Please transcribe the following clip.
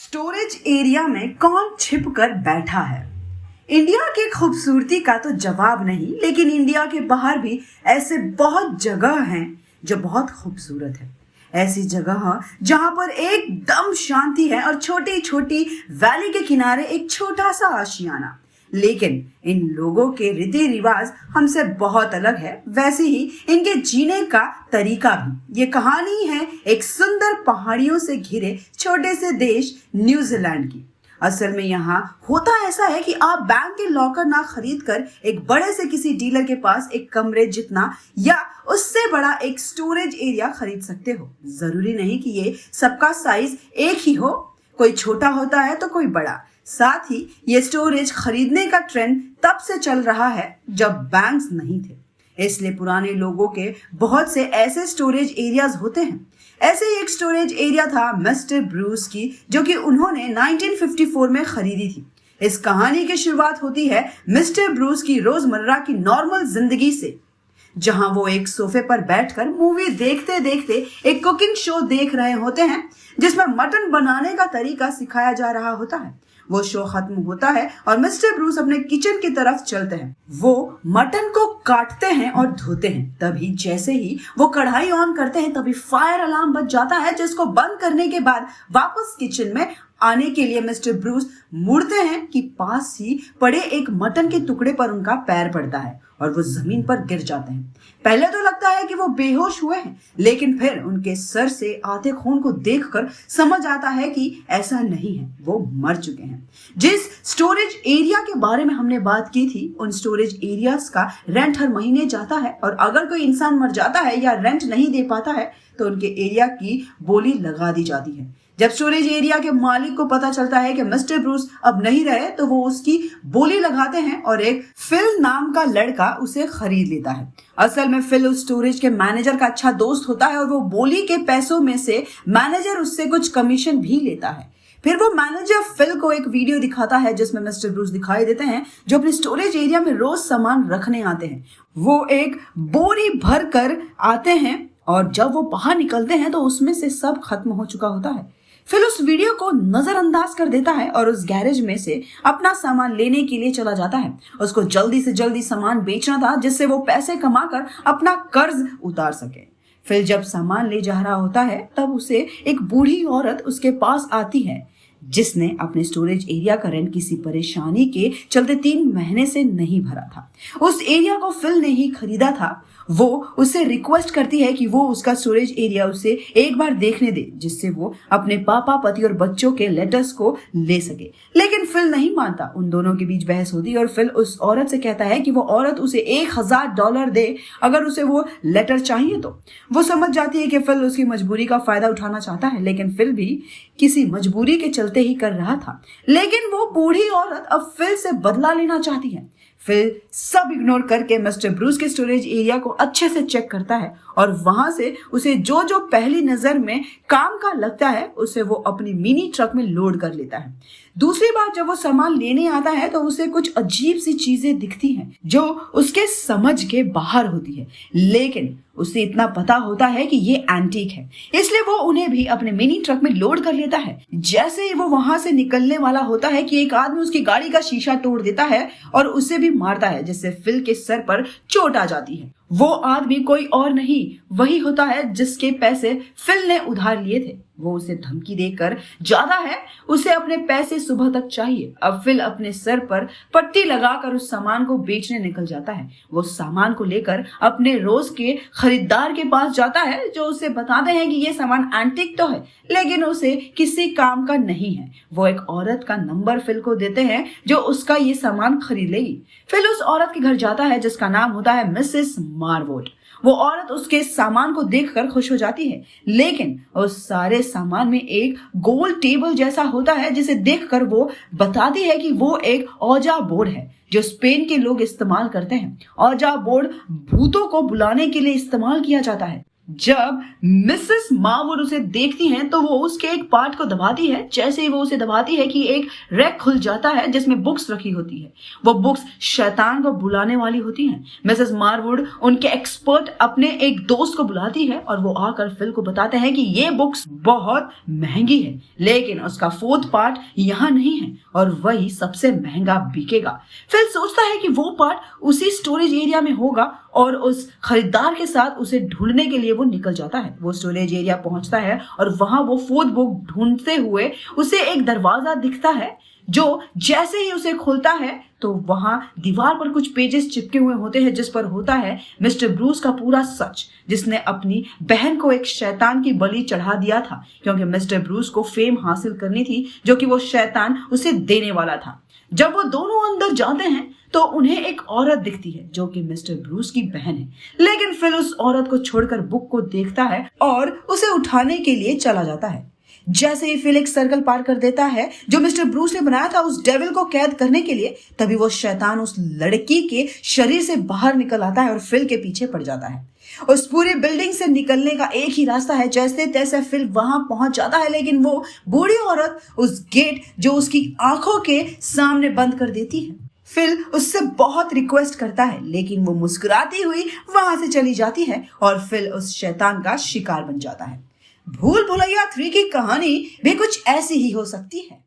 Storage area में कौन छिप कर बैठा है? इंडिया की खूबसूरती का तो जवाब नहीं, लेकिन इंडिया के बाहर भी ऐसे बहुत जगह हैं जो बहुत खूबसूरत है। ऐसी जगह जहां पर एकदम शांति है और छोटी छोटी वैली के किनारे एक छोटा सा आशियाना। लेकिन इन लोगों के रीति रिवाज हमसे बहुत अलग है, वैसे ही इनके जीने का तरीका भी। ये कहानी है एक सुंदर पहाड़ियों से घिरे छोटे से देश न्यूजीलैंड की। असल में यहाँ होता ऐसा है कि आप बैंक के लॉकर ना खरीद कर एक बड़े से किसी डीलर के पास एक कमरे जितना या उससे बड़ा एक स्टोरेज एरिया खरीद सकते हो। जरूरी नहीं कि ये सबका साइज एक ही हो, कोई छोटा होता है तो कोई बड़ा। साथ ही ये स्टोरेज खरीदने का ट्रेंड तब से चल रहा है जब बैंक्स नहीं थे, इसलिए पुराने लोगों के बहुत से ऐसे स्टोरेज एरियाज होते हैं। ऐसे ही एक स्टोरेज एरिया था मिस्टर ब्रूस की, जो कि उन्होंने 1954 में खरीदी थी। इस कहानी की शुरुआत होती है मिस्टर ब्रूस की रोजमर्रा की नॉर्मल जिंदगी से, जहां वो एक सोफे पर बैठकर मूवी देखते देखते एक कुकिंग शो देख रहे होते हैं जिसमें मटन बनाने का तरीका सिखाया जा रहा होता है। वो शो खत्म होता है और मिस्टर ब्रूस अपने किचन की तरफ चलते हैं। वो मटन को काटते हैं और धोते हैं। तभी जैसे ही वो कढ़ाई ऑन करते हैं तभी फायर अलार्म बज जाता है, जिसको बंद करने के बाद वापस किचन में आने के लिए मिस्टर ब्रूस मुड़ते हैं कि पास ही पड़े एक मटन के टुकड़े पर उनका पैर पड़ता है और वो जमीन पर गिर जाते हैं। पहले तो लगता है कि वो बेहोश हुए हैं, लेकिन फिर उनके सर से आते खून को देखकर समझ आता है कि ऐसा नहीं है, वो मर चुके हैं। जिस स्टोरेज एरिया के बारे में हमने बात की थी, उन स्टोरेज एरियाज का रेंट हर महीने जाता है और अगर कोई इंसान मर जाता है या रेंट नहीं दे पाता है तो उनके एरिया की बोली लगा दी जाती है। जब स्टोरेज एरिया के मालिक को पता चलता है कि मिस्टर ब्रूस अब नहीं रहे तो वो उसकी बोली लगाते हैं और एक फिल नाम का लड़का उसे खरीद लेता है। असल में फिल उस स्टोरेज के मैनेजर का अच्छा दोस्त होता है और वो बोली के पैसों में से मैनेजर उससे कुछ कमीशन भी लेता है। फिर वो मैनेजर फिल को एक वीडियो दिखाता है जिसमें मिस्टर ब्रूस दिखाई देते हैं जो अपने स्टोरेज एरिया में रोज सामान रखने आते हैं। वो एक बोरी भर कर आते हैं और जब वो बाहर निकलते हैं तो उसमें से सब खत्म हो चुका होता है। फिर उस वीडियो को नजरअंदाज कर देता है और उस गैरेज में से अपना सामान लेने के लिए चला जाता है। उसको जल्दी से जल्दी सामान बेचना था जिससे वो पैसे कमाकर अपना कर्ज उतार सके। फिर जब सामान ले जा रहा होता है तब उसे एक बूढ़ी औरत उसके पास आती है जिसने अपने स्टोरेज एरिया का रेंट किसी परेशानी के चलते 3 महीने से नहीं भरा था। उस एरिया को फिल ने ही खरीदा था। वो उससे रिक्वेस्ट करती है कि वो उसका स्टोरेज एरिया उसे एक बार देखने दे जिससे वो अपने पापा, पति और बच्चों के लेटर्स को ले सके, लेकिन फिल नहीं मानता। उन दोनों के बीच बहस होती है और फिल उस औरत से कहता है कि वो औरत उसे $1000 दे अगर उसे वो लेटर चाहिए तो। वो समझ जाती है कि फिल उसकी मजबूरी का फायदा उठाना चाहता है, लेकिन फिल भी किसी मजबूरी के चलते ही कर रहा था। लेकिन वो बूढ़ी औरत अब फिल से बदला लेना चाहती है। फिल सब इग्नोर करके मिस्टर ब्रूस के स्टोरेज एरिया को अच्छे से चेक करता है और वहां से उसे जो जो पहली नजर में काम का लगता है उसे वो अपनी मिनी ट्रक में लोड कर लेता है। दूसरी बार जब वो सामान लेने आता है तो उसे कुछ अजीब सी चीजें दिखती हैं जो उसके समझ के बाहर होती है, लेकिन उसे इतना पता होता है कि ये एंटीक है, इसलिए वो उन्हें भी अपने मिनी ट्रक में लोड कर लेता है। जैसे ही वो वहां से निकलने वाला होता है कि एक आदमी उसकी गाड़ी का शीशा तोड़ देता है और उसे भी मारता है, जिससे फिल के सर पर चोट आ जाती है। वो आदमी कोई और नहीं वही होता है जिसके पैसे फिल ने उधार लिए थे। वो उसे धमकी देकर ज्यादा है, उसे अपने पैसे सुबह तक चाहिए। अब फिल अपने सर पर पट्टी लगाकर उस सामान को बेचने निकल जाता है। वो सामान को लेकर अपने रोज के खरीदार के पास जाता है जो उसे बताते हैं कि ये सामान एंटीक तो है लेकिन उसे किसी काम का नहीं है। वो एक औरत का नंबर फिल को देते हैं जो उसका ये सामान खरीद लेगी। फिल उस औरत के घर जाता है जिसका नाम होता है मिसेस मारवोड। वो औरत उसके सामान को देखकर खुश हो जाती है, लेकिन उस सारे सामान में एक गोल टेबल जैसा होता है जिसे देखकर वो बताती है कि वो एक औजा बोर्ड है जो स्पेन के लोग इस्तेमाल करते हैं। औजा बोर्ड भूतों को बुलाने के लिए इस्तेमाल किया जाता है। जब मिसेस मार्वुड उसे देखती हैं तो वो उसके एक पार्ट को दबाती है। जैसे ही वो उसे दबाती है कि एक रैक खुल जाता है जिसमें बुक्स रखी होती है। वो बुक्स शैतान को बुलाने वाली होती हैं। मिसेस मार्वुड उनके एक्सपर्ट अपने एक दोस्त को बुलाती है और वो आकर फिल को बताते हैं कि ये बुक्स बहुत महंगी है, लेकिन उसका 4th पार्ट यहाँ नहीं है और वही सबसे महंगा बिकेगा। फिल सोचता है कि वो पार्ट उसी स्टोरेज एरिया में होगा और उस खरीदार के साथ उसे ढूंढने के लिए वो निकल जाता है। वो स्टोरेज एरिया पहुंचता है और वहां वो 4th बुक ढूंढते हुए उसे एक दरवाजा दिखता है, जो जैसे ही उसे खोलता है तो वहां दीवार पर कुछ पेजेस चिपके हुए होते हैं जिस पर होता है मिस्टर ब्रूस का पूरा सच, जिसने अपनी बहन को एक शैतान की बलि चढ़ा दिया था क्योंकि मिस्टर ब्रूस को फेम हासिल करनी थी जो कि वो शैतान उसे देने वाला था। जब वो दोनों अंदर जाते हैं तो उन्हें एक औरत दिखती है जो कि मिस्टर ब्रूस की बहन है, लेकिन फिल उस औरत को छोड़कर बुक को देखता है और उसे उठाने के लिए चला जाता है। जैसे ही फिल एक सर्कल पार कर देता है जो मिस्टर ब्रूस ने बनाया था उस डेविल को कैद करने के लिए, तभी वो शैतान उस लड़की के शरीर से बाहर निकल आता है और फिल के पीछे पड़ जाता है। उस पूरी बिल्डिंग से निकलने का एक ही रास्ता है। जैसे तैसे फिल वहां पहुंच जाता है, लेकिन वो बूढ़ी औरत उस गेट जो उसकी आंखों के सामने बंद कर देती है। फिल उससे बहुत रिक्वेस्ट करता है, लेकिन वो मुस्कुराती हुई वहां से चली जाती है और फिल उस शैतान का शिकार बन जाता है। भूल भुलैया 3 की कहानी भी कुछ ऐसी ही हो सकती है।